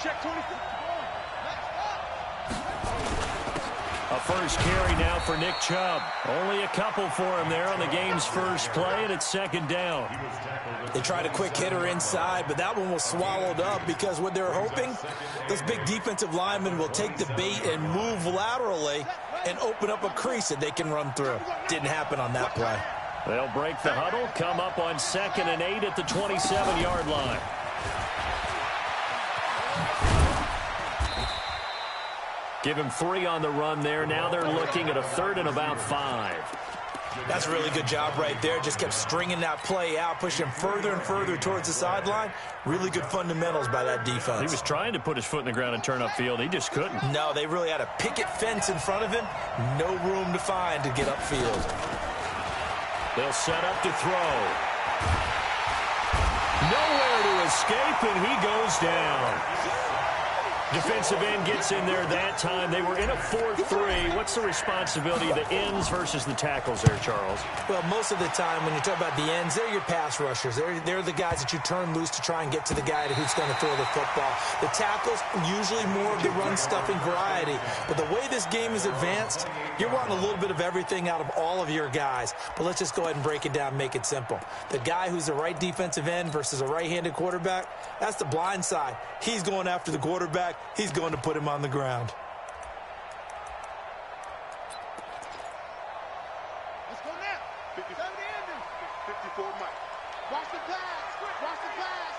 Check 24. A first carry now for Nick Chubb. Only a couple for him there on the game's first play, and it's second down. They tried a quick hitter inside, but that one was swallowed up because what they're hoping, those big defensive linemen will take the bait and move laterally and open up a crease that they can run through. Didn't happen on that play. They'll break the huddle, come up on 2nd and 8 at the 27-yard line. Give him 3 on the run there. Now they're looking at a 3rd and about 5. That's a really good job right there. Just kept stringing that play out, pushing further and further towards the sideline. Really good fundamentals by that defense. He was trying to put his foot in the ground and turn upfield. He just couldn't. No, they really had a picket fence in front of him. No room to find to get upfield. They'll set up to throw. Nowhere to escape, and he goes down. Defensive end gets in there that time. They were in a 4-3. What's the responsibility of the ends versus the tackles there, Charles? Well, most of the time when you talk about the ends, they're your pass rushers. They're the guys that you turn loose to try and get to the guy who's going to throw the football. The tackles, usually more of the run-stuffing variety. But the way this game is advanced, you're wanting a little bit of everything out of all of your guys. But let's just go ahead and break it down and make it simple. The guy who's the right defensive end versus a right-handed quarterback, that's the blind side. He's going after the quarterback. He's going to put him on the ground. Let's go now. 57 Andrews. 54 Mike. Watch the pass. Watch the pass.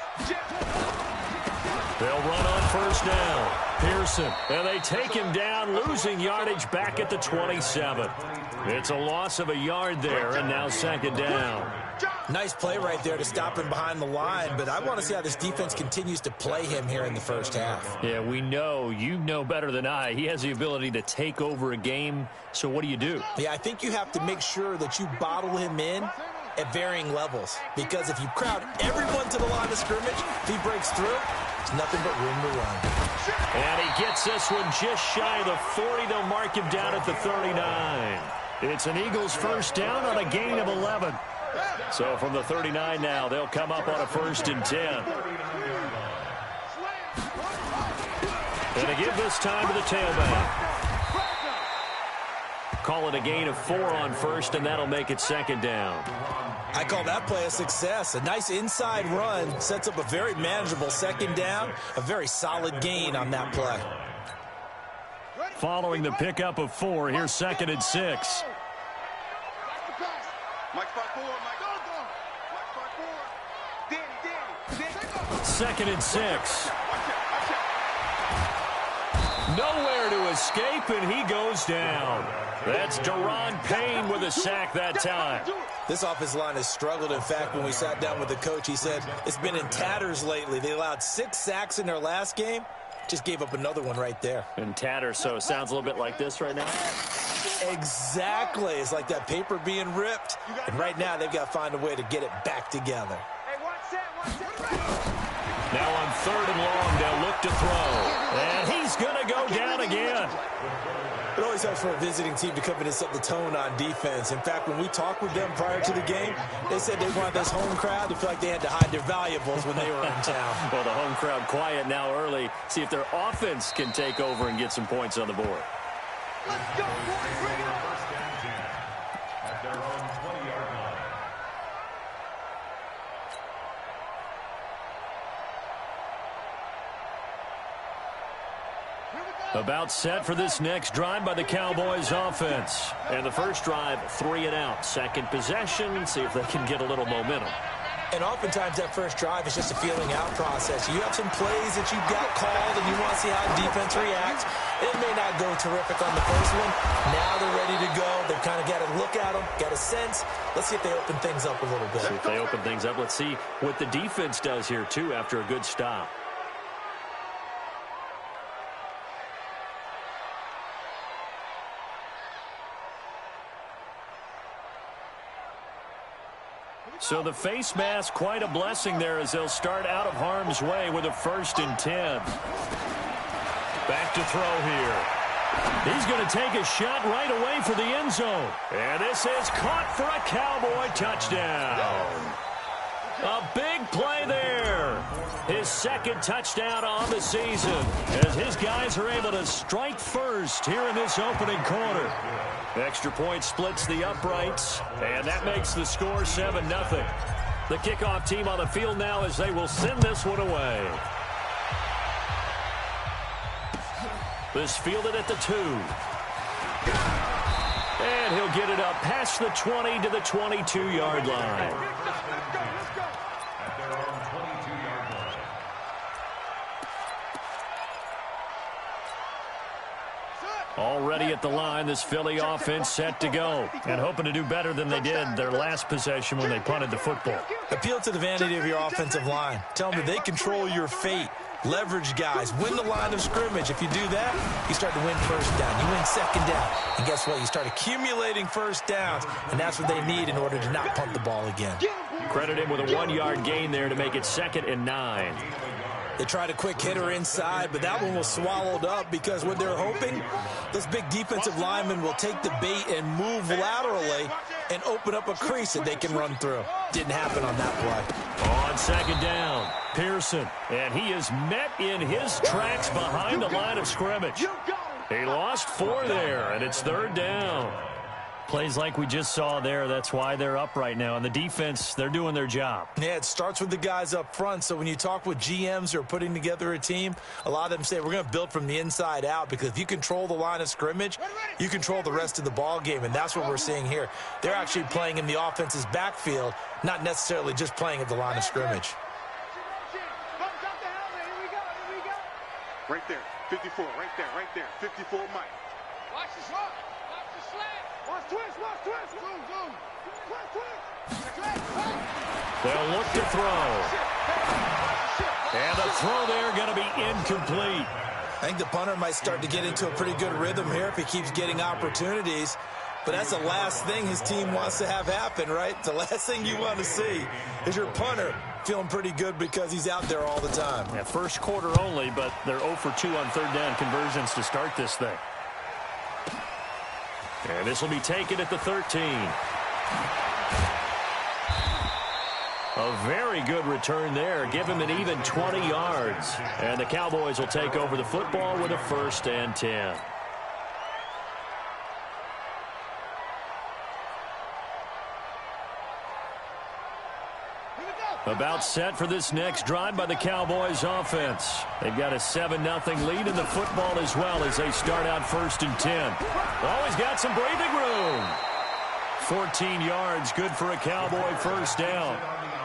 They'll run on first down. Pearson. And they take him down, losing yardage back at the 27. It's a loss of a yard there, and now second down. Nice play right there to stop him behind the line, but I want to see how this defense continues to play him here in the first half. Yeah, we know. You know better than I. He has the ability to take over a game, so what do? Yeah, I think you have to make sure that you bottle him in at varying levels, because if you crowd everyone to the line of scrimmage, if he breaks through, there's nothing but room to run. And he gets this one just shy of the 40. They'll mark him down at the 39. It's an Eagles first down on a gain of 11. So from the 39 now, they'll come up on a 1st and 10. And they give this time to the tailback. Call it a gain of 4 on 1st, and that'll make it 2nd down. I call that play a success. A nice inside run sets up a very manageable 2nd down. A very solid gain on that play. Following the pickup of 4, here's 2nd and 6. Mike 5-4. Mike go. Mike 5-4. Danny. 2nd and 6. Nowhere to escape, and he goes down. That's Deron Payne with a sack that time. This offensive line has struggled. In fact, when we sat down with the coach, he said it's been in tatters lately. They allowed 6 sacks in their last game. Just gave up another one right there. In tatters, so it sounds a little bit like this right now. Exactly. It's like that paper being ripped. And right now, they've got to find a way to get it back together. Now on 3rd and long, they'll look to throw. And he's going to go down again. It always helps for a visiting team to come in and set the tone on defense. In fact, when we talked with them prior to the game, they said they wanted this home crowd to feel like they had to hide their valuables when they were in town. Well, the home crowd quiet now early. See if their offense can take over and get some points on the board. Let's go, boys. Bring it on. About set for this next drive by the Cowboys offense. And the first drive, 3 and out. Second possession, see if they can get a little momentum. And oftentimes that first drive is just a feeling out process. You have some plays that you've got called and you want to see how the defense reacts. It may not go terrific on the first one. Now they're ready to go. They've kind of got to look at them, got a sense. Let's see if they open things up a little bit. See if they open things up. Let's see what the defense does here, too, after a good stop. So the face mask, quite a blessing there as they'll start out of harm's way with a 1st and 10. Back to throw here. He's going to take a shot right away for the end zone. And this is caught for a Cowboy touchdown. A big play there. His second touchdown on the season as his guys are able to strike first here in this opening quarter. Extra point splits the uprights, and that makes the score 7-0. The kickoff team on the field now as they will send this one away. This fielded at the 2. And he'll get it up past the 20 to the 22-yard line. Already at the line, this Philly offense set to go and hoping to do better than they did their last possession when they punted the football. Appeal to the vanity of your offensive line. Tell them that they control your fate. Leverage guys. Win the line of scrimmage. If you do that, you start to win first down. You win second down. And guess what? You start accumulating first downs, and that's what they need in order to not punt the ball again. Credit him with a 1-yard gain there to make it 2nd and 9. They tried a quick hitter inside, but that one was swallowed up because what they're hoping, this big defensive lineman will take the bait and move laterally and open up a crease that they can run through. Didn't happen on that play. On 2nd down, Pearson, and he is met in his tracks behind the line of scrimmage. He lost 4 there, and it's 3rd down. Plays like we just saw there, that's why they're up right now. And the defense, they're doing their job. Yeah, it starts with the guys up front. So when you talk with GMs who are putting together a team, a lot of them say we're going to build from the inside out, because if you control the line of scrimmage, you control the rest of the ball game, and that's what we're seeing here. They're actually playing in the offense's backfield, not necessarily just playing at the line of scrimmage. Right there, 54, right there, 54, Mike. Watch the slot. Watch the slant. Watch twist. Zoom. They'll look to throw. And the throw there going to be incomplete. I think the punter might start to get into a pretty good rhythm here if he keeps getting opportunities. But that's the last thing his team wants to have happen, right? The last thing you want to see is your punter feeling pretty good because he's out there all the time. Yeah, first quarter only, but they're 0 for 2 on 3rd down conversions to start this thing. And this will be taken at the 13. A very good return there. Give him an even 20 yards. And the Cowboys will take over the football with a 1st and 10. About set for this next drive by the Cowboys offense. They've got a 7-0 lead in the football as well as they start out 1st and 10. Always got some breathing room. 14 yards, good for a Cowboy 1st down.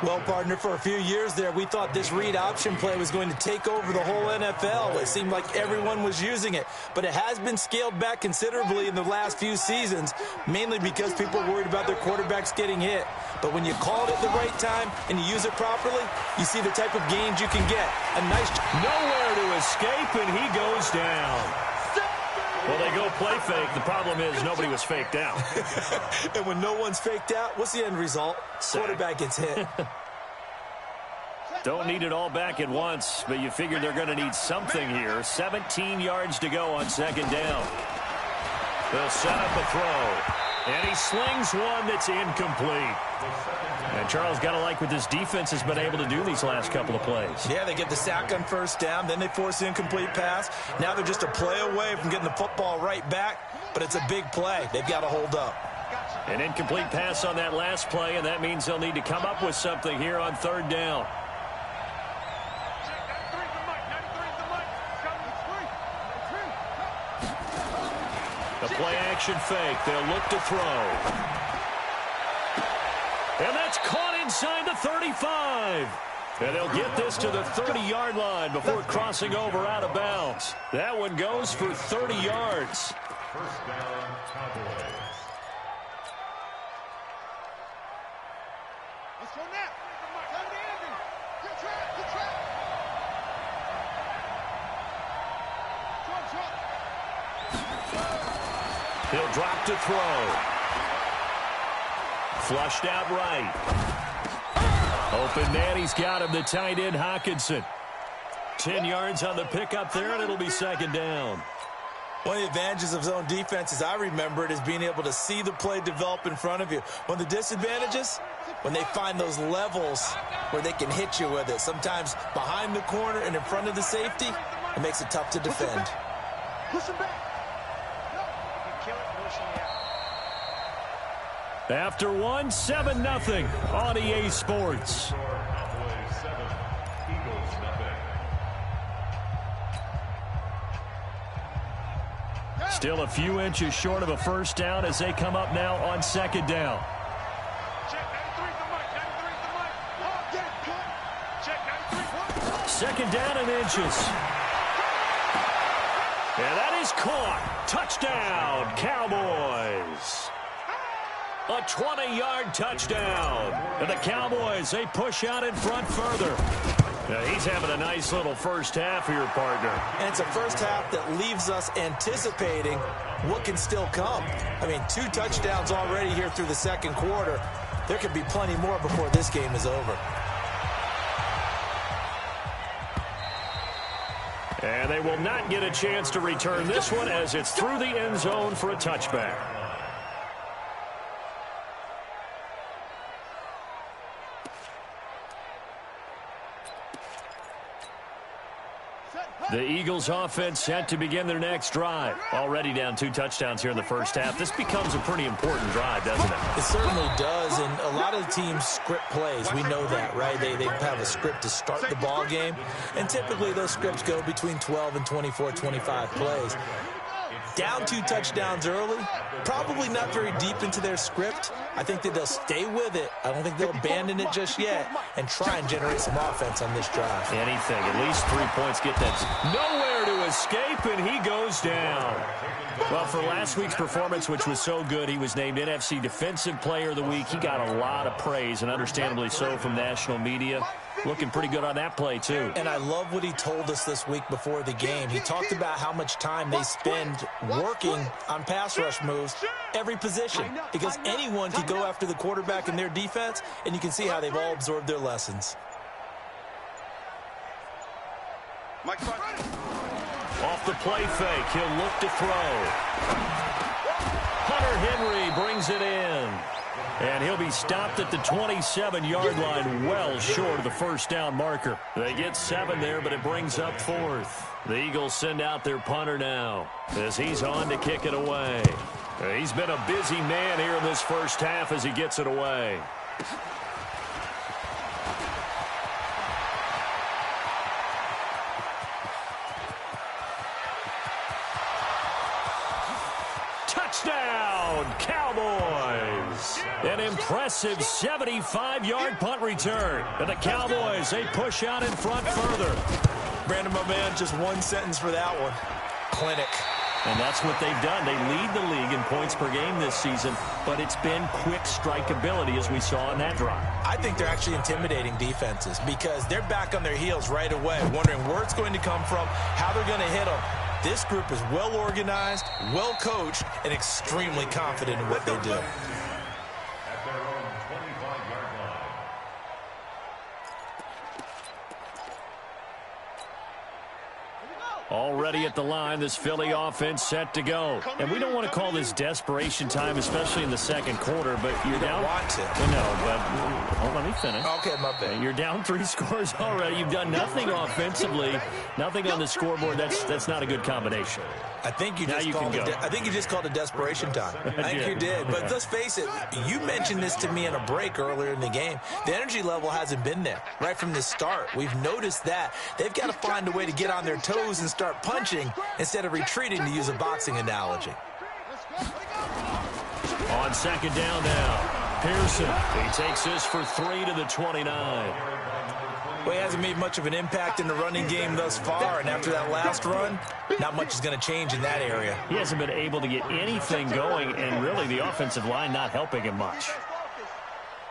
Well, partner, for a few years there, we thought this read option play was going to take over the whole NFL. It seemed like everyone was using it, but it has been scaled back considerably in the last few seasons, mainly because people are worried about their quarterbacks getting hit. But when you call it at the right time and you use it properly, you see the type of gains you can get. A nice... Nowhere to escape, and he goes down. Well, they go play fake. The problem is nobody was faked out. And when no one's faked out, what's the end result? Quarterback gets hit. Don't need it all back at once, but you figure they're going to need something here. 17 yards to go on 2nd down. They'll set up a throw. And he slings one that's incomplete. And Charles, got to like what this defense has been able to do these last couple of plays. Yeah, they get the sack on 1st down, then they force the incomplete pass. Now they're just a play away from getting the football right back, but it's a big play. They've got to hold up. An incomplete pass on that last play, and that means they'll need to come up with something here on 3rd down. A play-action fake. They'll look to throw. And that's caught inside the 35. And they'll get this to the 30-yard line before crossing over out of bounds. That one goes for 30 yards. 1st down, Cowboys. Let's go now. Come to Andy. Good trap. He'll drop to throw. Flushed out right. Open man, he's got him, the tight end, Hockenson. 10 yards on the pickup there, and it'll be 2nd down. One of the advantages of zone defense, as I remember it, is being able to see the play develop in front of you. One of the disadvantages, when they find those levels where they can hit you with it, sometimes behind the corner and in front of the safety, it makes it tough to defend. Push him back. After one, 7-0 on EA Sports. Still a few inches short of a first down as they come up now on second down. Second down and inches. And that is caught. Touchdown, Cowboys. A 20-yard touchdown. And the Cowboys, they push out in front further. Now, he's having a nice little first half here, partner. And it's a first half that leaves us anticipating what can still come. I mean, 2 touchdowns already here through the second quarter. There could be plenty more before this game is over. And they will not get a chance to return this one as it's through the end zone for a touchback. The Eagles offense set to begin their next drive. Already down 2 touchdowns here in the first half. This becomes a pretty important drive, doesn't it? It certainly does, and a lot of teams script plays. We know that, right? They have a script to start the ball game, and typically those scripts go between 12 and 24, 25 plays. Down 2 touchdowns early, probably not very deep into their script. I think that they'll stay with it. I don't think they'll abandon it just yet and try and generate some offense on this drive. Anything, at least 3 points, get that. Nowhere to escape, and he goes down. Well, for last week's performance, which was so good, he was named NFC Defensive Player of the Week. He got a lot of praise, and understandably so, from national media. Looking pretty good on that play, too. And I love what he told us this week before the game. He talked about how much time they spend working on pass rush moves, every position, because anyone can go after the quarterback in their defense, and you can see how they've all absorbed their lessons. Off the play fake, he'll look to throw. Hunter Henry brings it in. And he'll be stopped at the 27-yard line, well short of the first down marker. They get 7 there, but it brings up 4th. The Eagles send out their punter now as he's on to kick it away. He's been a busy man here in this first half as he gets it away. Touchdown, Cowboys! An impressive 75-yard punt return. And the Cowboys, they push out in front further. Brandon, my man, just one sentence for that one. Clinic. And that's what they've done. They lead the league in points per game this season, but it's been quick strikeability as we saw in that drive. I think they're actually intimidating defenses because they're back on their heels right away, wondering where it's going to come from, how they're going to hit them. This group is well organized, well coached, and extremely confident in what they do. Already at the line, this Philly offense set to go. And we don't want to call this desperation time, especially in the second quarter, but you're down. Want to. No, but let me finish. Okay, my bad. You're down 3 scores already. You've done nothing offensively, nothing on the scoreboard. That's not a good combination. I think you just called it desperation time. I think you did. But let's face it, you mentioned this to me in a break earlier in the game. The energy level hasn't been there right from the start. We've noticed that. They've got to find a way to get on their toes and start punching instead of retreating, to use a boxing analogy. On second down now, Pearson. He takes this for 3 to the 29. Well, he hasn't made much of an impact in the running game thus far, and after that last run, not much is going to change in that area. He hasn't been able to get anything going, and really the offensive line not helping him much.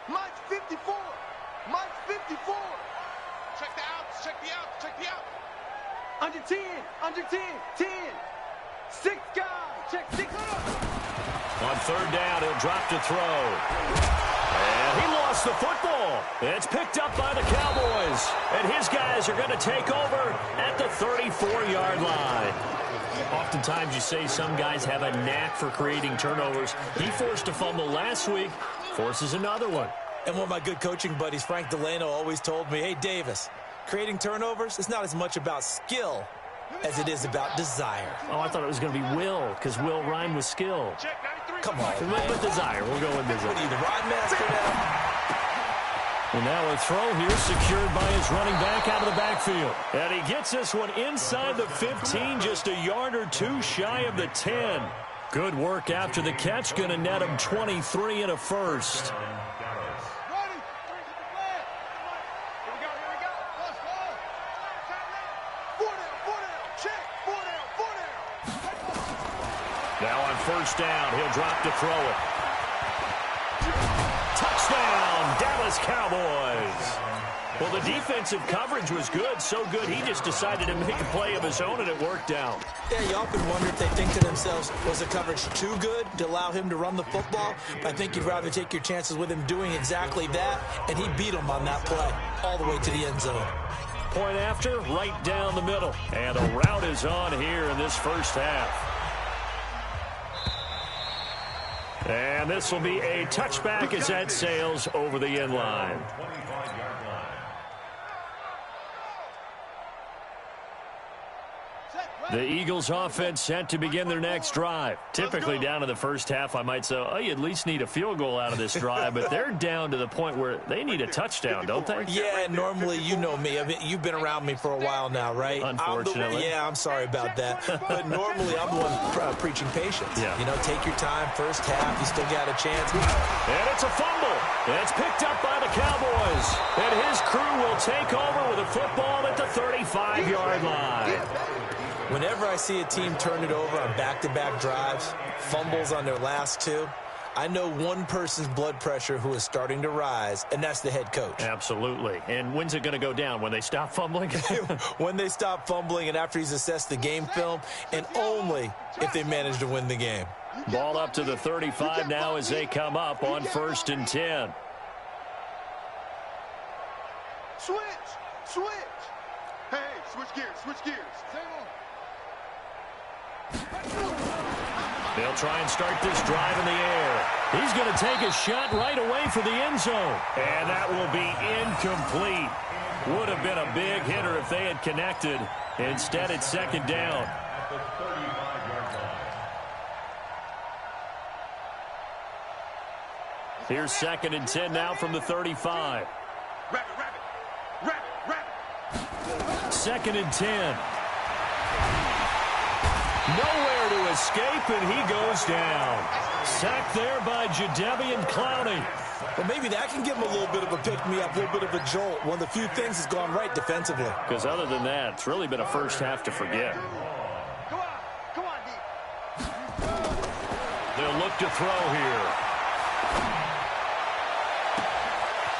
Mike's 54. Mike's 54. Check the outs. Check the outs. Check the outs. Under 10. Under 10. 10. 6 guys. Check 6 up. On third down, he'll drop to throw. And he lost lost the football. It's picked up by the Cowboys. And his guys are going to take over at the 34-yard line. Oftentimes you say some guys have a knack for creating turnovers. He forced a fumble last week, forces another one. And one of my good coaching buddies, Frank Delano, always told me, hey, Davis, creating turnovers is not as much about skill as it is about desire. Oh, I thought it was going to be will, because will rhyme with skill. Come on, With desire. We'll go with desire. What are you, the rod master now? And now a throw here secured by his running back out of the backfield. And he gets this one inside the 15, just a yard or two shy of the 10. Good work after the catch, going to net him 23 and a first. Now on first down, he'll drop to throw it. Touchdown, Dallas Cowboys. Well, the defensive coverage was good, so good he just decided to make a play of his own, and it worked out. Yeah, you often wonder if they think to themselves, was the coverage too good to allow him to run the football? I think you'd rather take your chances with him doing exactly that, and he beat him on that play all the way to the end zone. Point after, right down the middle. And the route is on here in this first half. And this will be a touchback as that sails over the end line. The Eagles offense set to begin their next drive. Typically down to the first half, I might say, oh, you at least need a field goal out of this drive, but they're down to the point where they need a touchdown, don't they? Yeah, normally, you know me. I mean, you've been around me for a while now, right? Unfortunately. I'm sorry about that. But normally, I'm the one preaching patience. Yeah. You know, take your time, first half, you still got a chance. And it's a fumble. It's picked up by the Cowboys. And his crew will take over with a football at the 35-yard line. Whenever I see a team turn it over on back-to-back drives, fumbles on their last two, I know one person's blood pressure who is starting to rise, and that's the head coach. Absolutely. And when's it going to go down? When they stop fumbling? When they stop fumbling and after he's assessed the game film, and only if they manage to win the game. Ball up to the 35 now as they come up on 1st and 10. Switch! Hey, switch gears. They'll try and start this drive in the air. He's going to take a shot right away for the end zone. And that will be incomplete. Would have been a big hitter if they had connected. Instead, it's second down. Here's 2nd and 10 now from the 35. 2nd and 10. Nowhere to escape, and he goes down. Sacked there by Jadeveon Clowney. Well, maybe that can give him a little bit of a pick-me-up, a little bit of a jolt. One of the few things that's gone right defensively. Because other than that, it's really been a first half to forget. Come on, D. They'll look to throw here.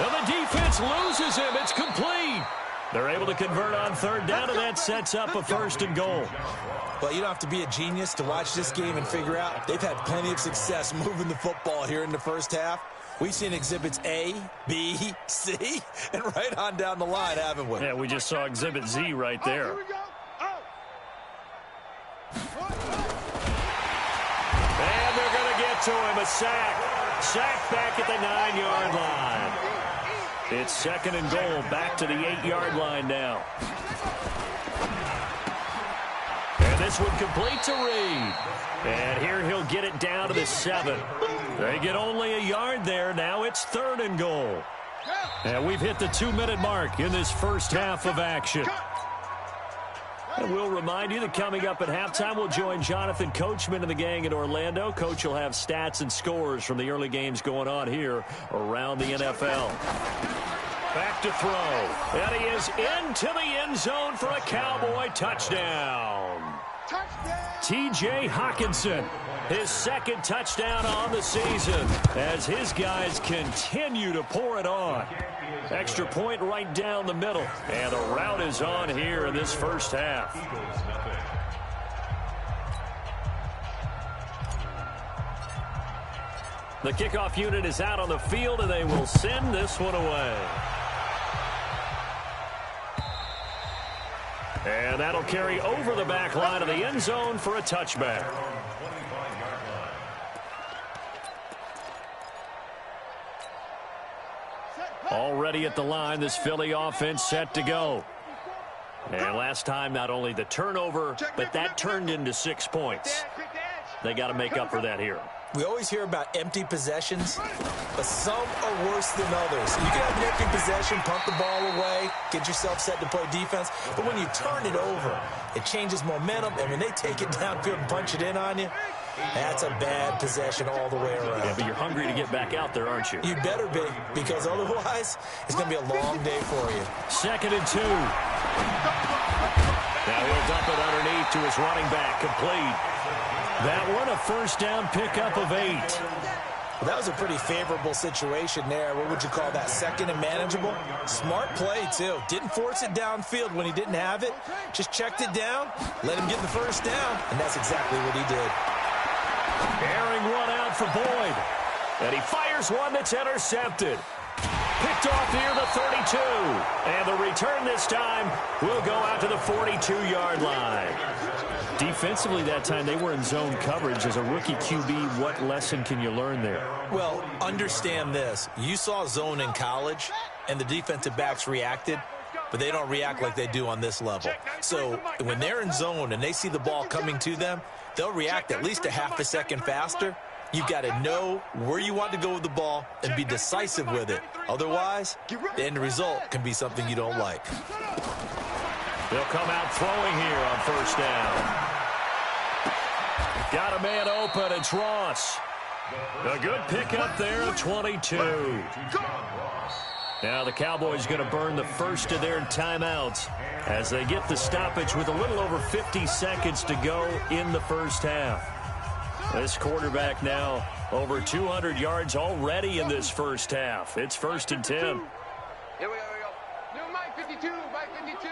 And the defense loses him. It's complete. They're able to convert on 3rd down, and that sets up a 1st and goal. Well, you don't have to be a genius to watch this game and figure out they've had plenty of success moving the football here in the first half. We've seen exhibits A, B, C, and right on down the line, haven't we? Yeah, we just saw exhibit Z right there. Here we go. And they're going to get to him, a sack. Sack back at the 9-yard line. It's 2nd and goal, back to the 8-yard line now. And this one complete to Reed. And here he'll get it down to the 7. They get only a yard there. Now it's 3rd and goal. And we've hit the 2-minute mark in this first half of action. And we'll remind you that coming up at halftime, we'll join Jonathan Coachman and the gang in Orlando. Coach will have stats and scores from the early games going on here around the NFL. Back to throw. And he is into the end zone for a Cowboy touchdown. T.J. Hockenson, his 2nd touchdown on the season as his guys continue to pour it on. Extra point right down the middle. And the route is on here in this first half. The kickoff unit is out on the field, and they will send this one away. And that'll carry over the back line of the end zone for a touchback. Already at the line, this Philly offense set to go. And last time, not only the turnover, but that turned into 6 points. They got to make up for that here. We always hear about empty possessions, but some are worse than others. You can have an empty possession, pump the ball away, get yourself set to play defense, but when you turn it over, it changes momentum, and when they take it downfield and punch it in on you, that's a bad possession all the way around. Yeah, but you're hungry to get back out there, aren't you? You better be, because otherwise, it's going to be a long day for you. 2nd and 2. Now he'll dump it underneath to his running back, complete. That one, a first down pickup of 8. Well, that was a pretty favorable situation there. What would you call that? 2nd and manageable? Smart play, too. Didn't force it downfield when he didn't have it. Just checked it down, let him get the first down, and that's exactly what he did. Airing one out for Boyd. And he fires one that's intercepted. Picked off near the 32. And the return this time will go out to the 42-yard line. Defensively that time, they were in zone coverage. As a rookie QB, what lesson can you learn there? Well, understand this. You saw zone in college, and the defensive backs reacted, but they don't react like they do on this level. So when they're in zone and they see the ball coming to them, they'll react at least a half a second faster. You've got to know where you want to go with the ball and be decisive with it. Otherwise, the end result can be something you don't like. They'll come out throwing here on first down. Got a man open. It's Ross. A good pickup there of 22. Now the Cowboys going to burn the first of their timeouts as they get the stoppage with a little over 50 seconds to go in the first half. This quarterback now over 200 yards already in this first half. It's 1st and 10. Here we go. New Mike 52, Mike 52.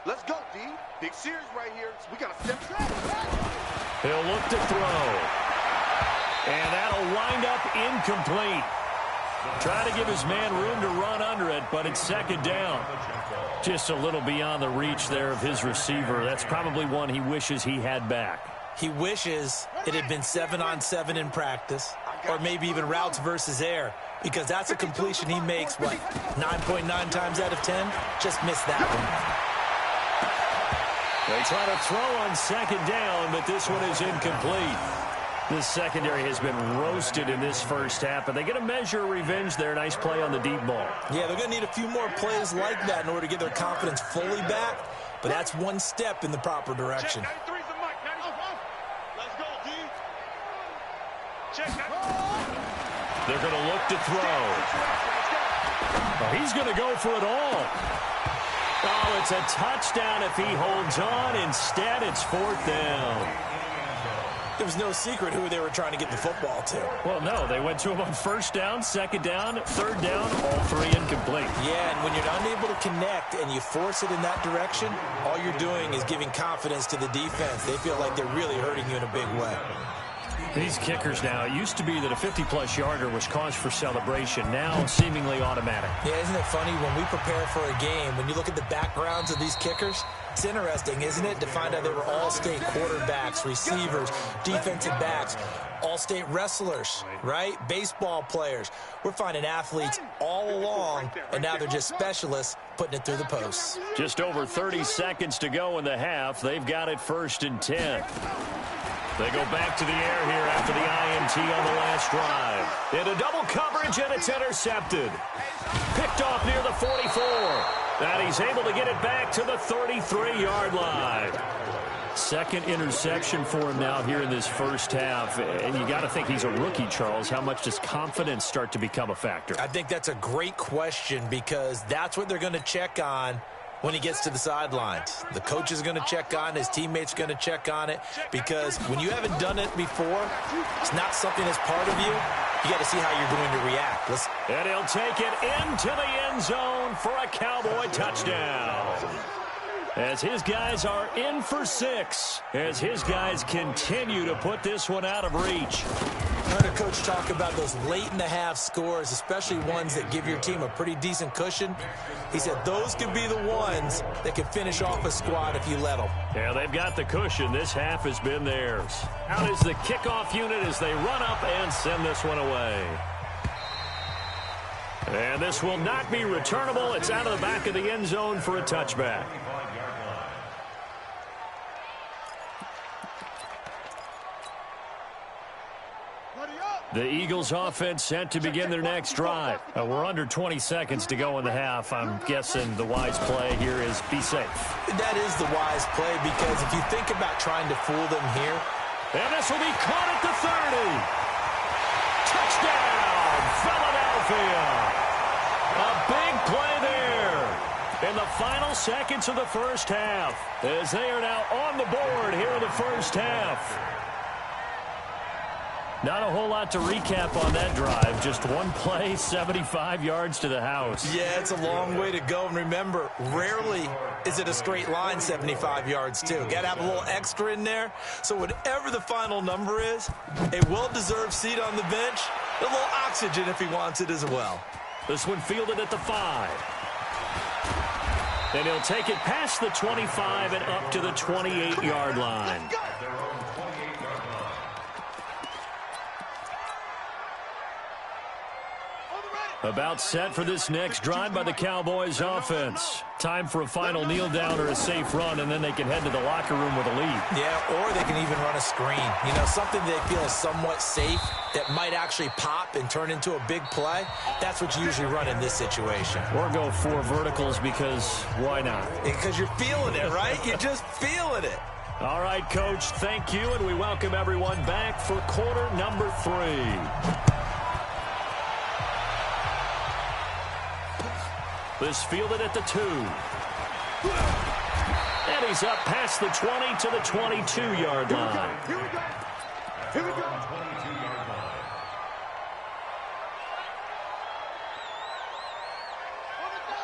Let's go, D. Big series right here. We got to step back. He'll look to throw. And that'll wind up incomplete. Try to give his man room to run under it, but it's 2nd down. Just a little beyond the reach there of his receiver. That's probably one he wishes he had back. He wishes it had been 7-on-7 in practice, or maybe even routes versus air, because that's a completion he makes, 9.9 times out of 10? Just missed that one. They try to throw on 2nd down, but this one is incomplete. This secondary has been roasted in this first half, but they get a measure of revenge there. Nice play on the deep ball. Yeah, they're going to need a few more plays like that in order to get their confidence fully back, but that's one step in the proper direction. Let's go, D. They're going to look to throw. Oh, he's going to go for it all. Oh, it's a touchdown if he holds on. Instead, it's 4th down. There was no secret who they were trying to get the football to. Well, no, they went to him on 1st down, 2nd down, 3rd down, all 3 incomplete. Yeah, and when you're unable to connect and you force it in that direction, all you're doing is giving confidence to the defense. They feel like they're really hurting you in a big way. These kickers now, it used to be that a 50-plus yarder was cause for celebration. Now, seemingly automatic. Yeah, isn't it funny when we prepare for a game, when you look at the backgrounds of these kickers, it's interesting, isn't it, to find out they were all-state quarterbacks, receivers, defensive backs, all-state wrestlers, right? Baseball players. We're finding athletes all along, and now they're just specialists putting it through the posts. Just over 30 seconds to go in the half. They've got it 1st and 10. They go back to the air here after the INT on the last drive. Into double coverage, and it's intercepted. Picked off near the 44. And he's able to get it back to the 33-yard line. 2nd interception for him now here in this first half. And you got to think he's a rookie, Charles. How much does confidence start to become a factor? I think that's a great question because that's what they're going to check on when he gets to the sidelines. The coach is going to check on it. His teammates are going to check on it because when you haven't done it before, it's not something that's part of you. You got to see how you're going to react. And he'll take it into the end zone for a Cowboy touchdown. As his guys are in for 6, as his guys continue to put this one out of reach. I heard a coach talk about those late-in-the-half scores, especially ones that give your team a pretty decent cushion. He said those could be the ones that can finish off a squad if you let them. Yeah, they've got the cushion. This half has been theirs. Out is the kickoff unit as they run up and send this one away. And this will not be returnable. It's out of the back of the end zone for a touchback. The Eagles offense set to begin their next drive. We're under 20 seconds to go in the half. I'm guessing the wise play here is be safe. That is the wise play, because if you think about trying to fool them here. And this will be caught at the 30. Touchdown, Philadelphia. A big play there in the final seconds of the first half, as they are now on the board here in the first half. Not a whole lot to recap on that drive. Just one play, 75 yards to the house. Yeah, it's a long way to go. And remember, rarely is it a straight line 75 yards, too. Got to have a little extra in there. So whatever the final number is, a well-deserved seat on the bench, a little oxygen if he wants it as well. This one fielded at the 5. And he'll take it past the 25 and up to the 28-yard line. About set for this next drive by the Cowboys offense. Time for a final kneel down or a safe run, and then they can head to the locker room with a lead. Yeah, or they can even run a screen. You know, something they feel is somewhat safe that might actually pop and turn into a big play. That's what you usually run in this situation. Or go 4 verticals, because why not? Because you're feeling it, right? You're just feeling it. All right, Coach, thank you, and we welcome everyone back for quarter number 3. This fielded at the 2. And he's up past the 20 to the 22-yard line. Here we go. Here we go.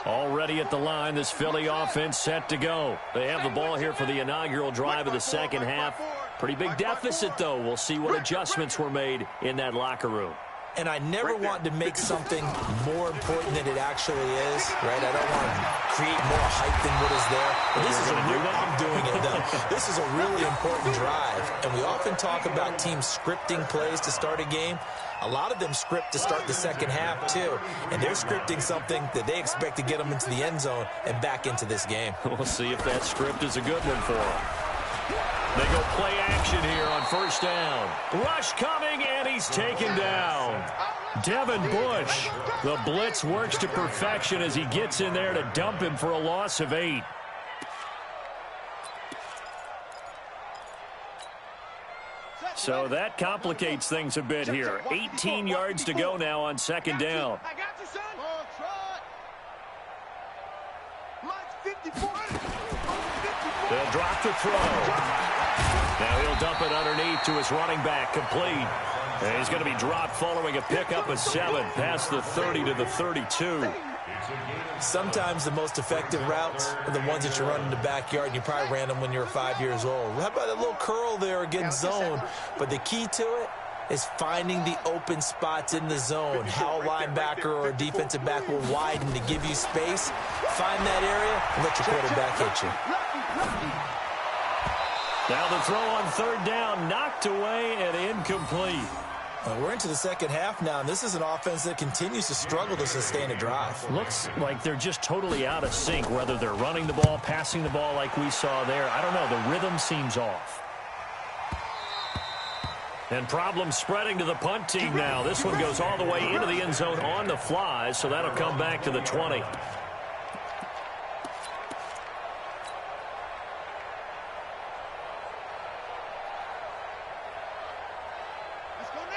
Already at the line, this Philly offense set to go. They have the ball here for the inaugural drive of the second half. Pretty big deficit, though. We'll see what adjustments were made in that locker room. And I never want to make something more important than it actually is, right? I don't want to create more hype than what is there. But this is a real, I'm doing it, though. This is a really important drive. And we often talk about teams scripting plays to start a game. A lot of them script to start the second half, too. And they're scripting something that they expect to get them into the end zone and back into this game. We'll see if that script is a good one for them. They go play action here on first down. Rush coming, and he's taken down. Devin Bush. The blitz works to perfection as he gets in there to dump him for a loss of 8. So that complicates things a bit here. 18 yards to go now on second down. I got you, son. Mine's 54. They'll drop the throw. Now he'll dump it underneath to his running back, complete. And he's going to be dropped following a pickup of 7 past the 30 to the 32. Sometimes the most effective routes are the ones that you run in the backyard, and you probably ran them when you were 5 years old. How about a little curl there against zone? But the key to it is finding the open spots in the zone. How a linebacker or a defensive back will widen to give you space. Find that area and let your quarterback hit you. Now the throw on third down, knocked away and incomplete. We're into the second half now, and this is an offense that continues to struggle to sustain a drive. Looks like they're just totally out of sync, whether they're running the ball, passing the ball like we saw there. I don't know. The rhythm seems off. And problems spreading to the punt team now. This one goes all the way into the end zone on the fly, so that'll come back to the 20.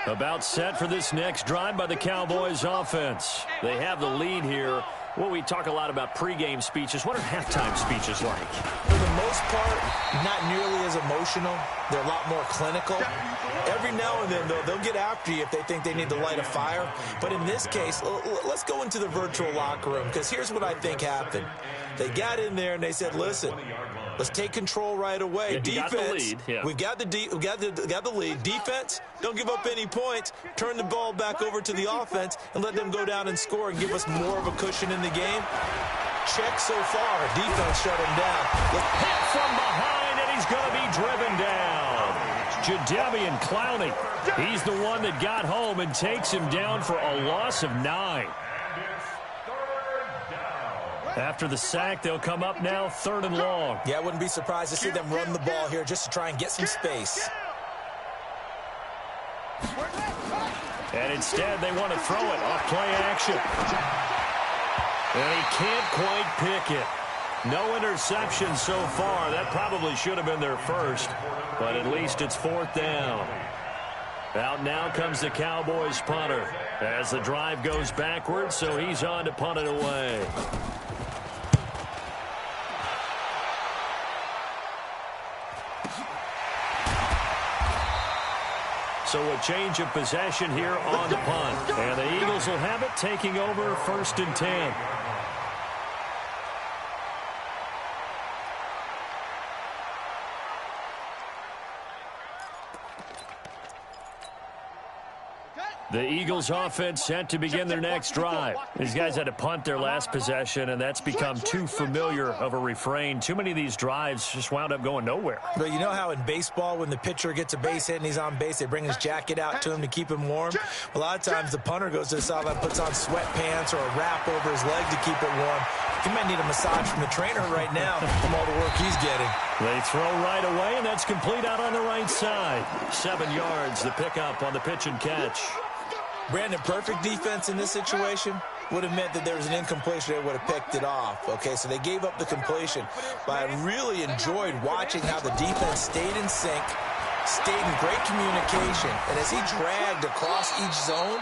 About set for this next drive by the Cowboys offense. They have the lead here. Well, we talk a lot about pregame speeches. What are halftime speeches like? For the most part, not nearly as emotional. They're a lot more clinical. Every now and then, though, they'll get after you if they think they need to light a fire. But in this case, let's go into the virtual locker room, because here's what I think happened. They got in there and they said, listen, Let's take control right away. Yeah, Defense, got the lead. Yeah. we've got the lead. Defense, don't give up any points. Turn the ball back over to the offense and let them go down and score and give us more of a cushion in the game. Check so far. Defense shut him down. Hit from behind, and he's going to be driven down. Jadeveon Clowney, he's the one that got home and takes him down for a loss of 9. After the sack, they'll come up now 3rd and long. Yeah, I wouldn't be surprised to see them run the ball here just to try and get some space. And instead, they want to throw it off play action. And he can't quite pick it. No interception so far. That probably should have been their first, but at least it's 4th down. Out now comes the Cowboys punter as the drive goes backwards, so he's on to punt it away. So a change of possession here on the punt. And the Eagles will have it, taking over 1st and 10. The Eagles offense set to begin their next drive. These guys had to punt their last possession, and that's become too familiar of a refrain. Too many of these drives just wound up going nowhere. But you know how in baseball, when the pitcher gets a base hit and he's on base, they bring his jacket out to him to keep him warm? A lot of times the punter goes to the sideline, puts on sweatpants or a wrap over his leg to keep it warm. He might need a massage from the trainer right now from all the work he's getting. They throw right away, and that's complete out on the right side. 7 yards, the pickup on the pitch and catch. Brandon, perfect defense in this situation would have meant that there was an incompletion. They would have picked it off. Okay, so they gave up the completion. But I really enjoyed watching how the defense stayed in sync, stayed in great communication. And as he dragged across each zone,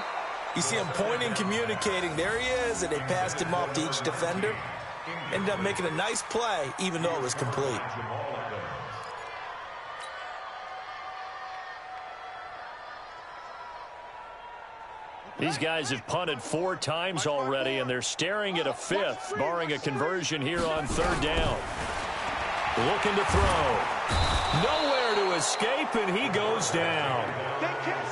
you see him pointing, communicating. There he is, and they passed him off to each defender. Ended up making a nice play, even though it was complete. These guys have punted 4 times already, and they're staring at a 5th, barring a conversion here on 3rd down. Looking to throw. Nowhere to escape, and he goes down.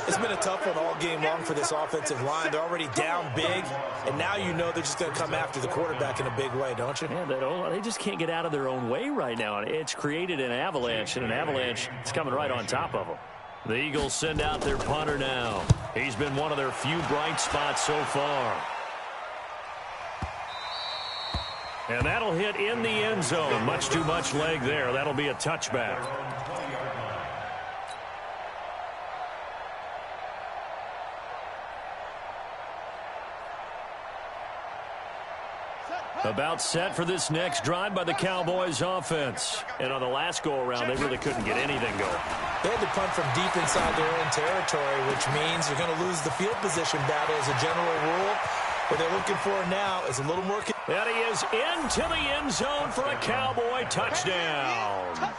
It's been a tough one all game long for this offensive line. They're already down big, and now you know they're just going to come after the quarterback in a big way, don't you? Yeah, they just can't get out of their own way right now. It's created an avalanche, and an avalanche is coming right on top of them. The Eagles send out their punter now. He's been one of their few bright spots so far. And that'll hit in the end zone. Much too much leg there. That'll be a touchback. About set for this next drive by the Cowboys offense. And on the last go-around, they really couldn't get anything going. They had to punt from deep inside their own territory, which means you're going to lose the field position battle as a general rule. What they're looking for now is a little more. And he is into the end zone for a Cowboy touchdown.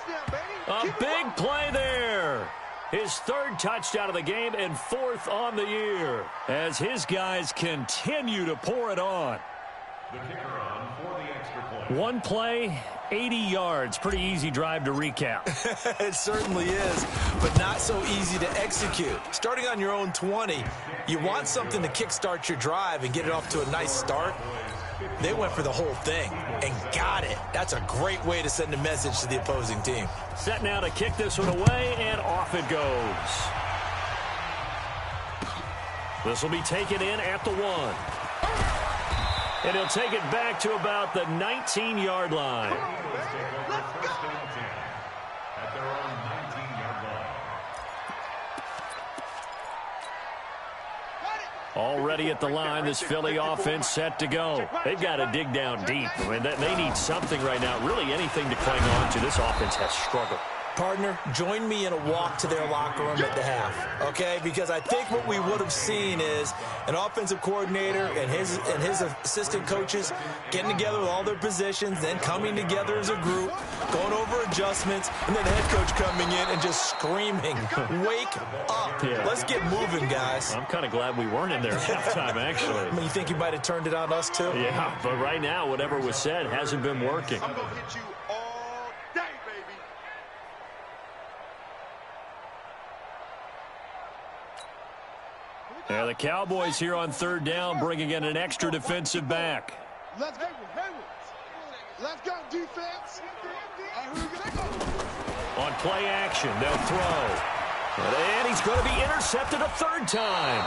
A big play there. His 3rd touchdown of the game and 4th on the year as his guys continue to pour it on. The kicker on for the extra point. 1 play, 80 yards. Pretty easy drive to recap. It certainly is, but not so easy to execute. Starting on your own 20, you want something to kickstart your drive and get it off to a nice start. They went for the whole thing and got it. That's a great way to send a message to the opposing team. Set now to kick this one away, and off it goes. This will be taken in at the 1. And he'll take it back to about the 19-yard line. Already at the line, this Philly offense set to go. They've got to dig down deep. I mean, they need something right now, really anything to cling on to. This offense has struggled. Partner, join me in a walk to their locker room at the half, okay? Because I think what we would have seen is an offensive coordinator and his assistant coaches getting together with all their positions, then coming together as a group, going over adjustments, and then the head coach coming in and just screaming, wake up. Yeah. Let's get moving, guys. I'm kind of glad we weren't in there at halftime, actually. I mean, you think you might have turned it on us, too? Yeah, but right now, whatever was said hasn't been working. I'm going to hit you all day. Yeah, the Cowboys here on third down bringing in an extra defensive back. Let's go. Let's go, defense. On play action, they'll throw. And he's going to be intercepted a third time.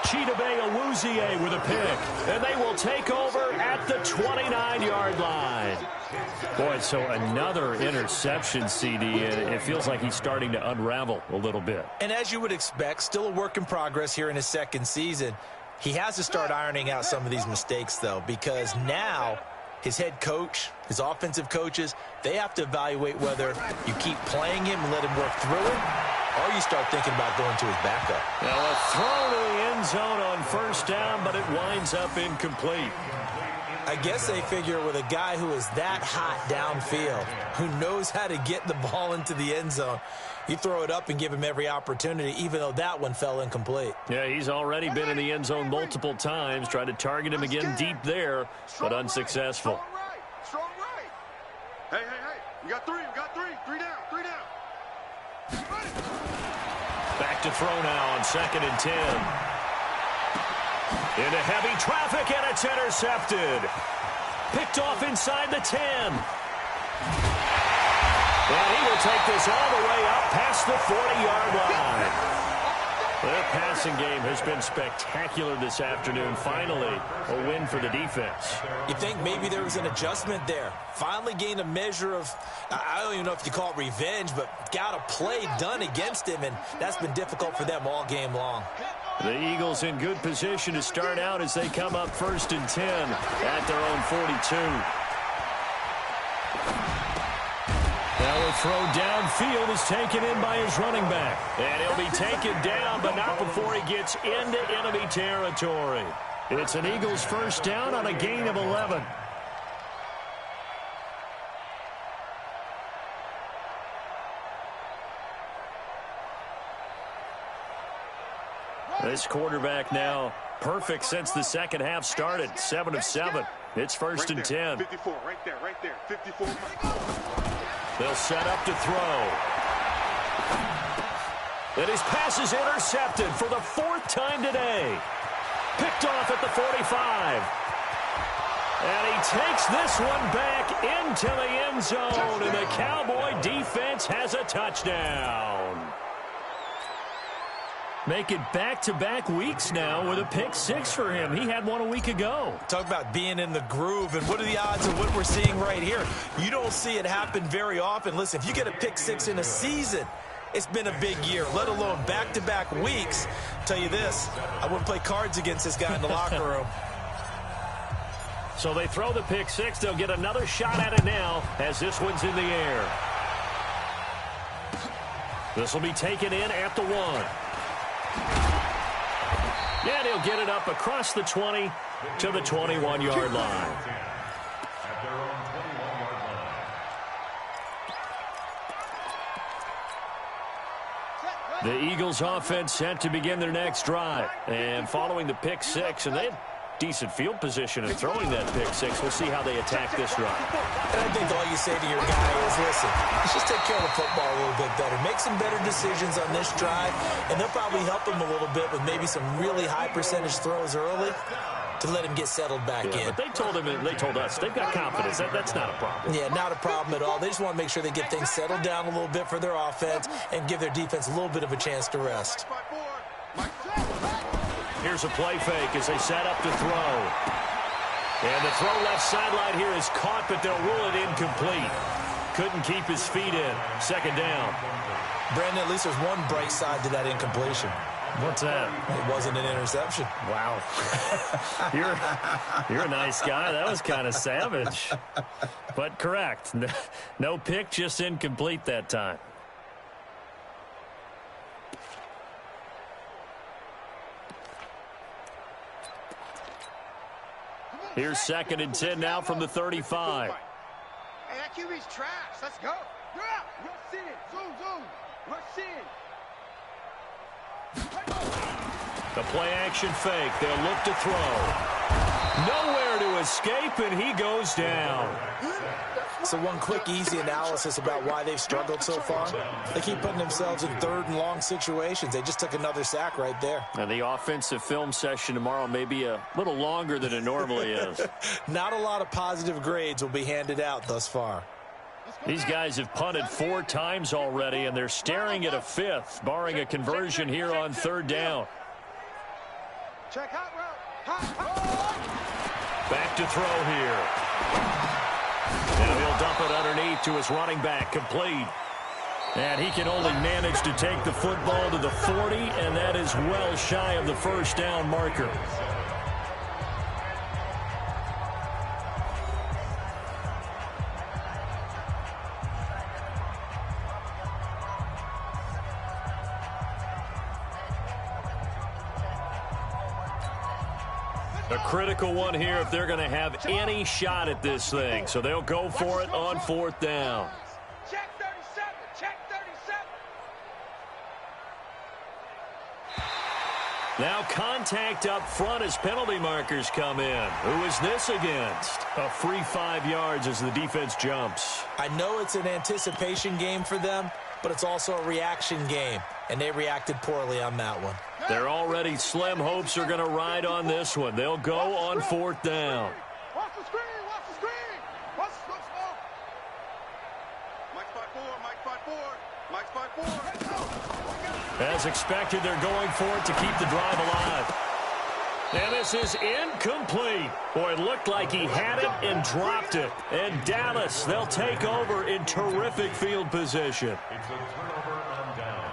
Chidobe Awuzie with a pick. And they will take over at the 29-yard line. Boy, so another interception, CD. It feels like he's starting to unravel a little bit. And as you would expect, still a work in progress here in his second season. He has to start ironing out some of these mistakes, though, because now his head coach, his offensive coaches, they have to evaluate whether you keep playing him and let him work through it, or you start thinking about going to his backup. Now a throw to the end zone on first down, but it winds up incomplete. I guess they figure with a guy who is that hot downfield, who knows how to get the ball into the end zone, you throw it up and give him every opportunity, even though that one fell incomplete. Yeah, he's already been in the end zone multiple times, tried to target him again deep there, but unsuccessful. Strong right. Hey. We got three. Three down. Back to throw now on 2nd and 10. Into heavy traffic, and it's intercepted. Picked off inside the 10. And he will take this all the way up past the 40-yard line. Their passing game has been spectacular this afternoon. Finally, a win for the defense. You think maybe there was an adjustment there. Finally gained a measure of, I don't even know if you call it revenge, but got a play done against him, and that's been difficult for them all game long. The Eagles in good position to start out as they come up 1st and 10 at their own 42. Now a throw downfield is taken in by his running back. And he'll be taken down, but not before he gets into enemy territory. It's an Eagles first down on a gain of 11. This quarterback now perfect since the second half started. 7 of 7. It's 1st and 10. 54, right there. 54. They'll set up to throw. And his pass is intercepted for the 4th time today. Picked off at the 45. And he takes this one back into the end zone. And the Cowboy defense has a touchdown. Make it back-to-back weeks now with a pick 6 for him. He had one a week ago. Talk about being in the groove, and what are the odds of what we're seeing right here? You don't see it happen very often. Listen, if you get a pick 6 in a season, it's been a big year, let alone back-to-back weeks. I'll tell you this, I wouldn't play cards against this guy in the locker room. So they throw the pick 6. They'll get another shot at it now as this one's in the air. This will be taken in at the 1. And he'll get it up across the 20 to the 21-yard line. The Eagles offense set to begin their next drive. And following the pick 6, and they had decent field position in throwing that pick 6. We'll see how they attack this drive. And I think all you say to your guy is, listen, let's just take care of the football a little bit better. Make some better decisions on this drive, and they'll probably help him a little bit with maybe some really high percentage throws early to let him get settled back in. But they told us, they've got confidence. That's not a problem. Yeah, not a problem at all. They just want to make sure they get things settled down a little bit for their offense and give their defense a little bit of a chance to rest. Here's a play fake as they set up to throw. And the throw left sideline here is caught, but they'll rule it incomplete. Couldn't keep his feet in. 2nd down. Brandon, at least there's one bright side to that incompletion. What's that? It wasn't an interception. Wow. You're a nice guy. That was kind of savage. But correct. No pick, just incomplete that time. Here's 2nd and 10 now from the 35. Hey, that QB's trash. Let's go. Yeah. Rush in. Zoom. Rush in. The play action fake. They'll look to throw. Nowhere to escape, and he goes down. So one quick, easy analysis about why they've struggled so far. They keep putting themselves in 3rd and long situations. They just took another sack right there. And the offensive film session tomorrow may be a little longer than it normally is. Not a lot of positive grades will be handed out thus far. These guys have punted 4 times already, and they're staring at a 5th, barring a conversion here on 3rd down. Check hot route. Back to throw here. And he'll dump it underneath to his running back, complete. And he can only manage to take the football to the 40, and that is well shy of the 1st down marker. A critical one here if they're going to have any shot at this thing. So they'll go for it on 4th down. Check 37. Check 37. Now contact up front as penalty markers come in. Who is this against? A free 5 yards as the defense jumps. I know it's an anticipation game for them, but it's also a reaction game, and they reacted poorly on that one. Their already slim hopes are going to ride on this one. They'll go on 4th down. Watch the screen. Watch the screen. Watch the screen. Mike's by 4. Mike's by 4. Mike's by 4. As expected, they're going for it to keep the drive alive. And this is incomplete. Boy, it looked like he had it and dropped it. And Dallas, they'll take over in terrific field position. It's a turnover on downs.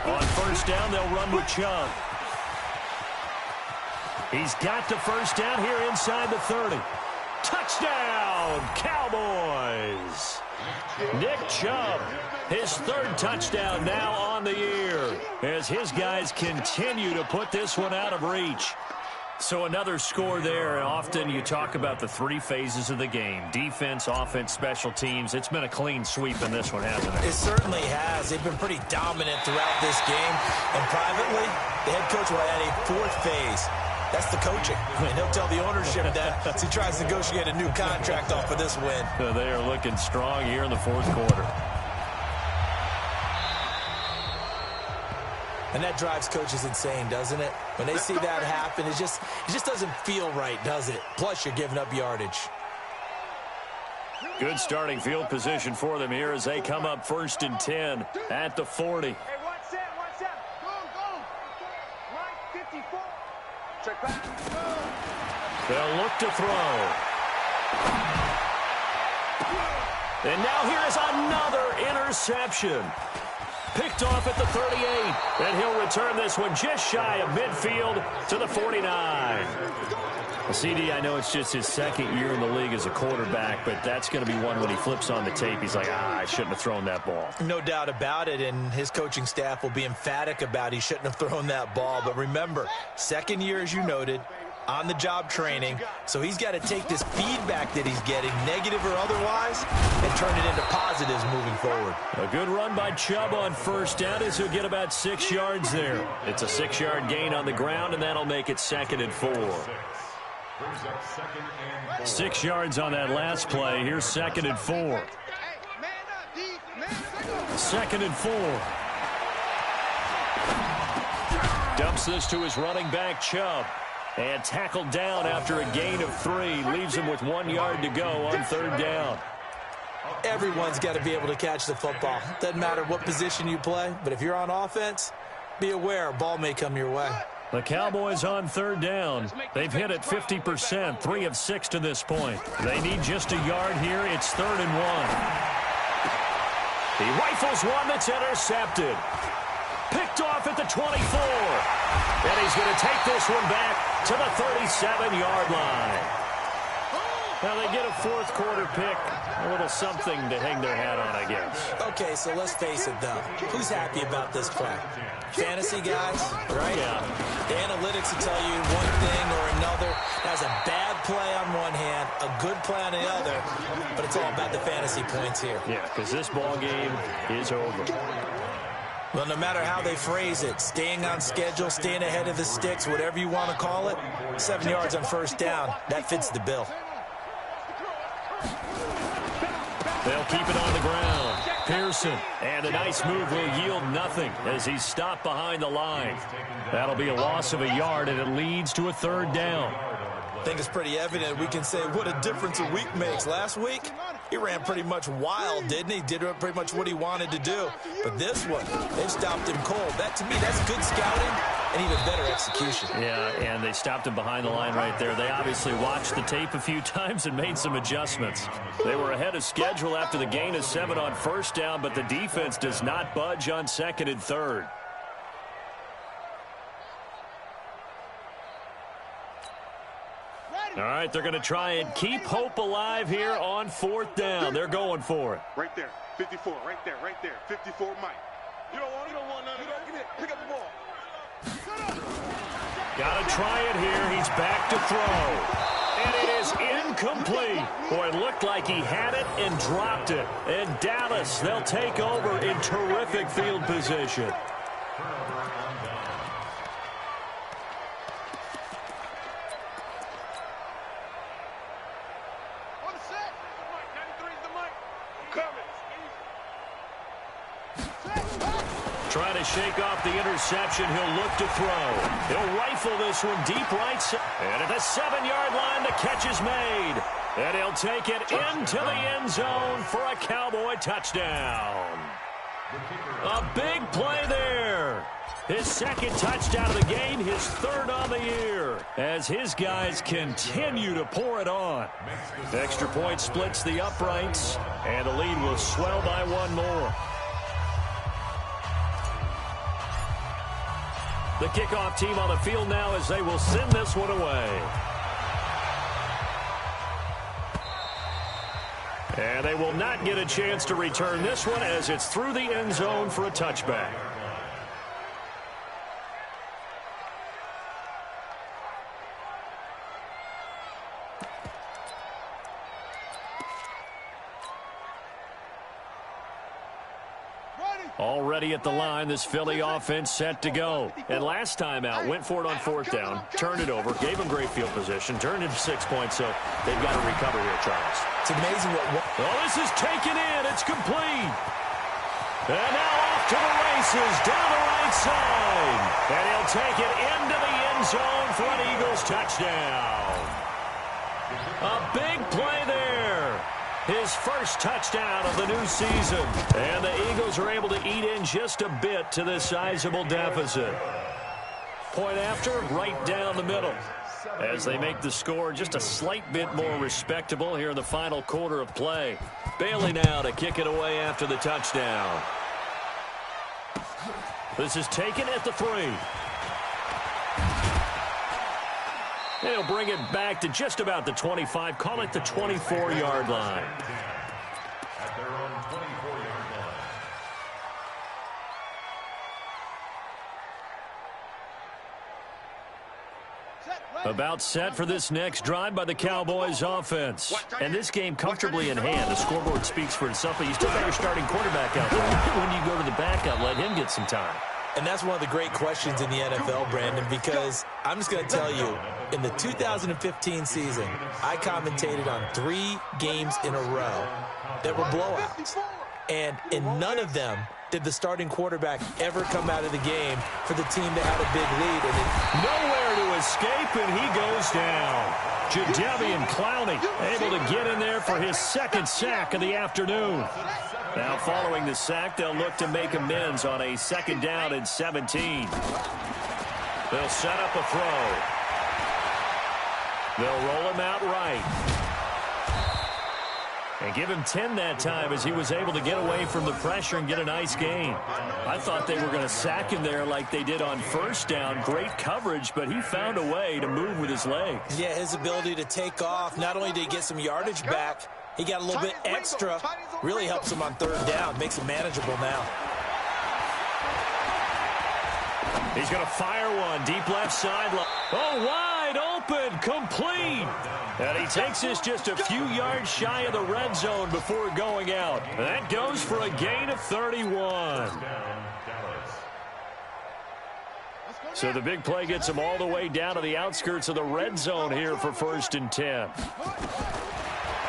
On 1st down, they'll run with Chubb. He's got the 1st down here inside the 30. Touchdown, Cowboys! Nick Chubb, his 3rd touchdown now on the year as his guys continue to put this one out of reach. So another score there. Often you talk about the 3 phases of the game. Defense, offense, special teams. It's been a clean sweep in this one, hasn't it? It certainly has. They've been pretty dominant throughout this game. And privately, the head coach will add a 4th phase. That's the coaching. And he'll tell the ownership that as he tries to negotiate a new contract off of this win. They are looking strong here in the 4th quarter. And that drives coaches insane, doesn't it? When they see that happen, it just doesn't feel right, does it? Plus, you're giving up yardage. Good starting field position for them here as they come up 1st and 10 at the 40. Hey, 1 set. Go. Mike 54. Check back. They'll look to throw. And now here is another interception. Picked off at the 38. And he'll return this one just shy of midfield to the 49. CD, I know it's just his 2nd year in the league as a quarterback, but that's going to be one when he flips on the tape. He's like, I shouldn't have thrown that ball. No doubt about it, and his coaching staff will be emphatic about he shouldn't have thrown that ball. But remember, 2nd year, as you noted, on-the-job training, so he's got to take this feedback that he's getting, negative or otherwise, and turn it into positives moving forward. A good run by Chubb on 1st down as he'll get about 6 yards there. It's a 6-yard gain on the ground, and that'll make it 2nd and 4. 6 yards on that last play. Here's 2nd and 4. 2nd and 4. Dumps this to his running back, Chubb. And tackled down after a gain of 3. Leaves him with 1 yard to go on 3rd down. Everyone's got to be able to catch the football. Doesn't matter what position you play, but if you're on offense, be aware a ball may come your way. The Cowboys on 3rd down. They've hit it 50%, 3 of 6 to this point. They need just a yard here. It's 3rd and 1. He rifles one that's intercepted. Picked off at the 24. And he's going to take this one back to the 37-yard line. Now they get a 4th quarter pick. A little something to hang their hat on, I guess. Okay, so let's face it, though. Who's happy about this play? Fantasy guys, right? Yeah. The analytics will tell you one thing or another. That was a bad play on one hand, a good play on the other, but it's all about the fantasy points here. Yeah, because this ball game is over. Well, no matter how they phrase it, staying on schedule, staying ahead of the sticks, whatever you want to call it, 7 yards on first down, that fits the bill. They'll keep it on the ground. Pearson, and a nice move will yield nothing as he's stopped behind the line. That'll be a loss of a yard, and it leads to a 3rd down. I think it's pretty evident we can say what a difference a week makes. Last week, he ran pretty much wild, didn't he? Did pretty much what he wanted to do. But this one, they stopped him cold. That, to me, that's good scouting and even better execution. Yeah, and they stopped him behind the line right there. They obviously watched the tape a few times and made some adjustments. They were ahead of schedule after the gain of 7 on first down, but the defense does not budge on 2nd and 3rd. All right, they're going to try and keep hope alive here on 4th down. They're going for it. Right there, 54, right there, 54, Mike. You don't want none of that. Get it, pick up the ball. Got to try it here. He's back to throw. And it is incomplete. Boy, it looked like he had it and dropped it. And Dallas, they'll take over in terrific field position. Trying to shake off the interception. He'll look to throw. He'll rifle this one deep right side. And at the 7-yard line, the catch is made. And he'll take it into the end zone for a Cowboy touchdown. A big play there. His 2nd touchdown of the game, his 3rd on the year, as his guys continue to pour it on. Extra point splits the uprights, and the lead will swell by 1 more. The kickoff team on the field now as they will send this one away. And they will not get a chance to return this one as it's through the end zone for a touchback. Already at the line, this Philly offense set to go. And last time out, went for it on 4th down, turned it over, gave them great field position, turned it to 6 points, so they've got to recover here, Charles. It's amazing what... Oh, this is taken in. It's complete. And now off to the races, down the right side. And he'll take it into the end zone for an Eagles touchdown. A big play there. His first touchdown of the new season. And the Eagles are able to eat in just a bit to this sizable deficit. Point after, right down the middle. As they make the score just a slight bit more respectable here in the final quarter of play. Bailey now to kick it away after the touchdown. This is taken at the 3. And he'll bring it back to just about the 25. Call it the 24-yard line. At their own 24-yard line. About set for this next drive by the Cowboys offense. And this game comfortably in hand. The scoreboard speaks for itself, but you still got your starting quarterback out there. When you go to the backup, let him get some time. And that's one of the great questions in the NFL, Brandon, because I'm just going to tell you, in the 2015 season, I commentated on 3 games in a row that were blowouts. And in none of them did the starting quarterback ever come out of the game for the team that had a big lead. And nowhere to escape, and he goes down. Jadeveon Clowney able to get in there for his 2nd sack of the afternoon. Now following the sack, they'll look to make amends on a 2nd down and 17. They'll set up a throw. They'll roll him out right. And give him 10 that time as he was able to get away from the pressure and get a nice gain. I thought they were going to sack him there like they did on 1st down. Great coverage, but he found a way to move with his legs. Yeah, his ability to take off. Not only did he get some yardage back, he got a little bit extra. Really helps him on 3rd down. Makes it manageable now. He's going to fire one deep left sideline. Oh, wide open. open, complete. And he takes us just a few yards shy of the red zone before going out. That goes for a gain of 31. So the big play gets him all the way down to the outskirts of the red zone here for 1st and 10.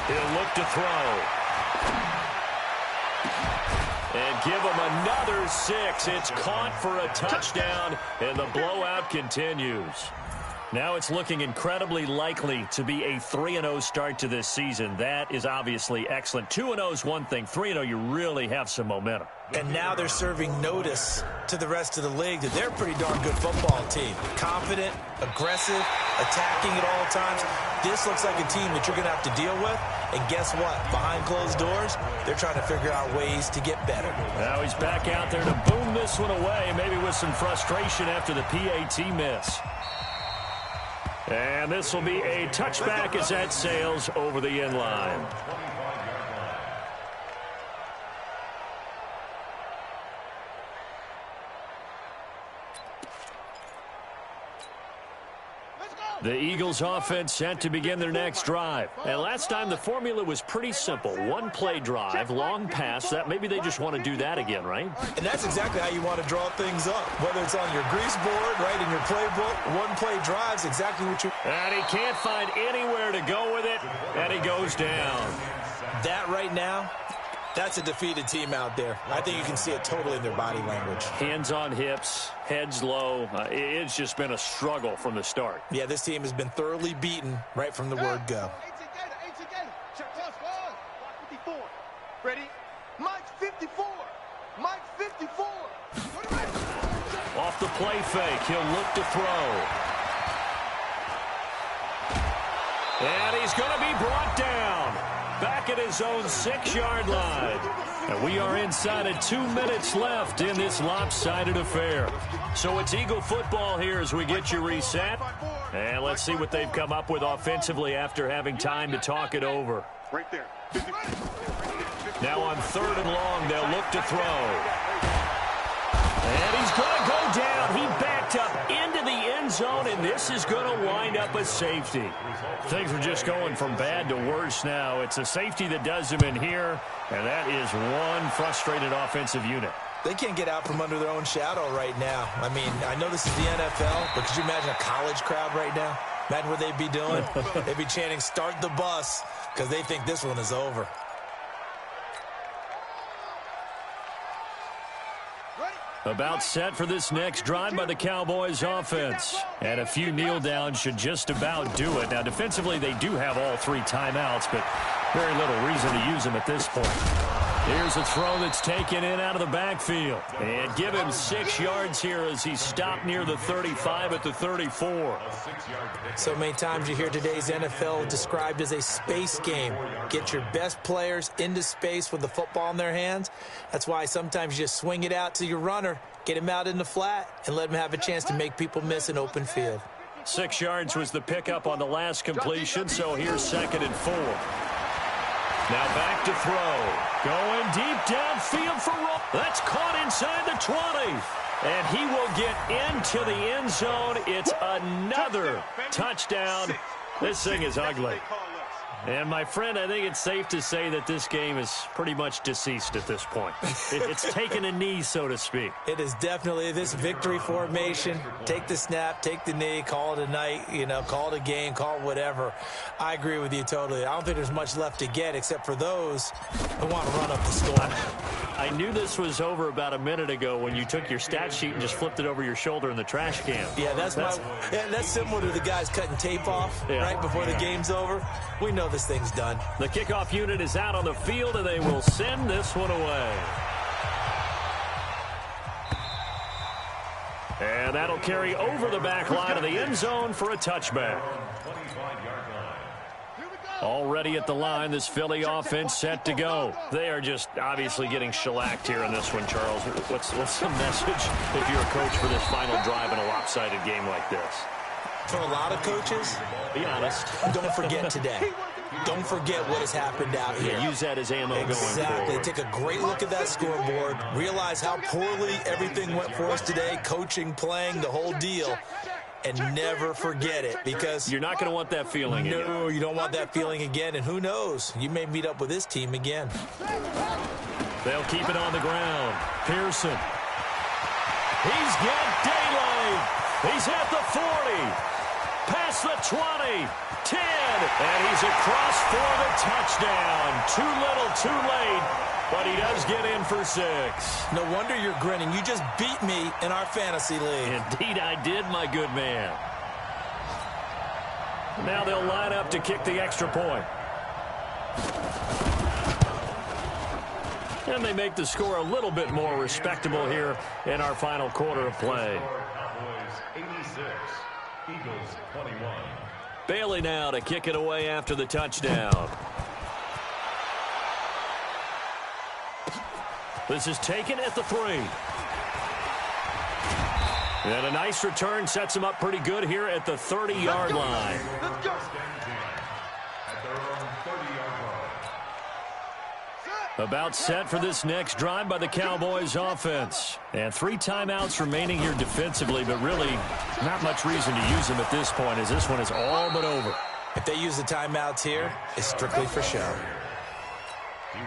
He'll look to throw. And give him another 6. It's caught for a touchdown, and the blowout continues. Now it's looking incredibly likely to be a 3-0 start to this season. That is obviously excellent. 2-0 is one thing. 3-0, you really have some momentum. And now they're serving notice to the rest of the league that they're a pretty darn good football team. Confident, aggressive, attacking at all times. This looks like a team that you're going to have to deal with. And guess what? Behind closed doors, they're trying to figure out ways to get better. Now he's back out there to boom this one away, maybe with some frustration after the PAT miss. And this will be a touchback as that sails over the end line. The Eagles offense set to begin their next drive. And last time the formula was pretty simple. One play drive, long pass. That maybe they just want to do that again, right? And that's exactly how you want to draw things up. Whether it's on your grease board, right, in your playbook, one play drive's exactly what you... And he can't find anywhere to go with it, and he goes down. That right now, that's a defeated team out there. I think you can see it totally in their body language. Hands on hips, heads low. It's just been a struggle from the start. Yeah, this team has been thoroughly beaten right from the word go. Ready? Mike's 54. Mike's 54. Off the play fake, he'll look to throw. And he's going to be brought down. Back at his own 6-yard line. And we are inside of 2 minutes left in this lopsided affair. So it's Eagle football here as we get you reset. And let's see what they've come up with offensively after having time to talk it over. Right there. Now on 3rd and long, they'll look to throw. And he's going to go down. He backed up into the end zone, and this is going to wind up a safety. Things are just going from bad to worse now. It's a safety that does them in here, and that is one frustrated offensive unit. They can't get out from under their own shadow right now. I mean, I know this is the NFL, but could you imagine a college crowd right now? Imagine what they'd be doing. They'd be chanting, "Start the bus," because they think this one is over. About set for this next drive by the Cowboys offense. And a few kneel downs should just about do it. Now, defensively, they do have all 3 timeouts, but very little reason to use them at this point. Here's a throw that's taken in out of the backfield. And give him 6 yards here as he's stopped near the 35 at the 34. So many times you hear today's NFL described as a space game. Get your best players into space with the football in their hands. That's why sometimes you just swing it out to your runner, get him out in the flat, and let him have a chance to make people miss an open field. 6 yards was the pickup on the last completion, so here's 2nd and 4. Now back to throw. Going deep downfield for Roll. That's caught inside the 20. And he will get into the end zone. It's another touchdown. This thing is ugly. And, my friend, I think it's safe to say that this game is pretty much deceased at this point. It's taken a knee, so to speak. It is definitely this victory formation. Take the snap, take the knee, call it a night, call it a game, call it whatever. I agree with you totally. I don't think there's much left to get except for those who want to run up the score. I knew this was over about a minute ago when you took your stat sheet and just flipped it over your shoulder in the trash can. Yeah, that's similar to the guys cutting tape off right before the game's over. We know this thing's done. The kickoff unit is out on the field, and they will send this one away. And that'll carry over the back line of the end zone for a touchback. Already at the line, this Philly offense set to go. They are just obviously getting shellacked here in this one, Charles. What's the message if you're a coach for this final drive in a lopsided game like this? For a lot of coaches, be honest, don't forget today. Don't forget what has happened out here. Yeah, use that as ammo going forward. Exactly. Take a great look at that scoreboard. Realize how poorly everything went for us today. Coaching, playing, the whole deal. and never forget it, because you're not going to want that feeling again. No, you don't want that feeling again, and who knows, you may meet up with this team again. They'll keep it on the ground. Pearson. He's got daylight. He's at the 40. Past the 20. 10. And he's across for the touchdown. Too little, too late. But he does get in for 6. No wonder you're grinning. You just beat me in our fantasy league. Indeed I did, my good man. Now they'll line up to kick the extra point. And they make the score a little bit more respectable here in our final quarter of play. Cowboys 86, Eagles 21. Bailey now to kick it away after the touchdown. This is taken at the 3. And a nice return sets him up pretty good here at the 30-yard line. Let's go. At their own 30-yard line. About set for this next drive by the Cowboys offense. And 3 timeouts remaining here defensively, but really not much reason to use them at this point, as this one is all but over. If they use the timeouts here, it's strictly for show.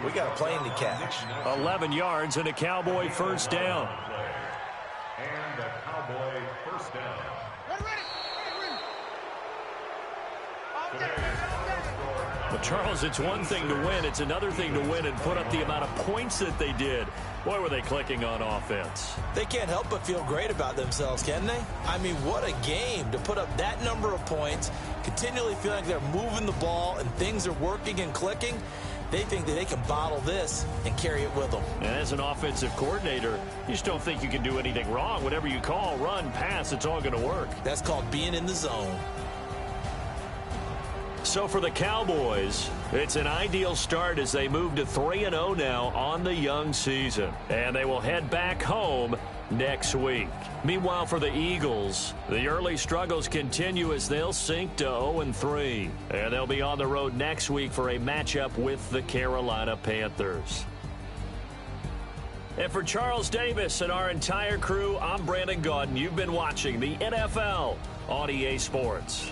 We got a plane to catch. 11 yards and a Cowboy first down. And a Cowboy first down. But Charles, it's one thing to win. It's another thing to win and put up the amount of points that they did. Boy, were they clicking on offense. They can't help but feel great about themselves, can they? I mean, what a game to put up that number of points, continually feeling like they're moving the ball and things are working and clicking. They think that they can bottle this and carry it with them. And as an offensive coordinator, you just don't think you can do anything wrong. Whatever you call, run, pass, it's all going to work. That's called being in the zone. So for the Cowboys, it's an ideal start as they move to 3-0 now on the young season. And they will head back home next week. Meanwhile, for the Eagles, the early struggles continue as they'll sink to 0-3. And they'll be on the road next week for a matchup with the Carolina Panthers. And for Charles Davis and our entire crew, I'm Brandon Gaudin. You've been watching the NFL on EA Sports.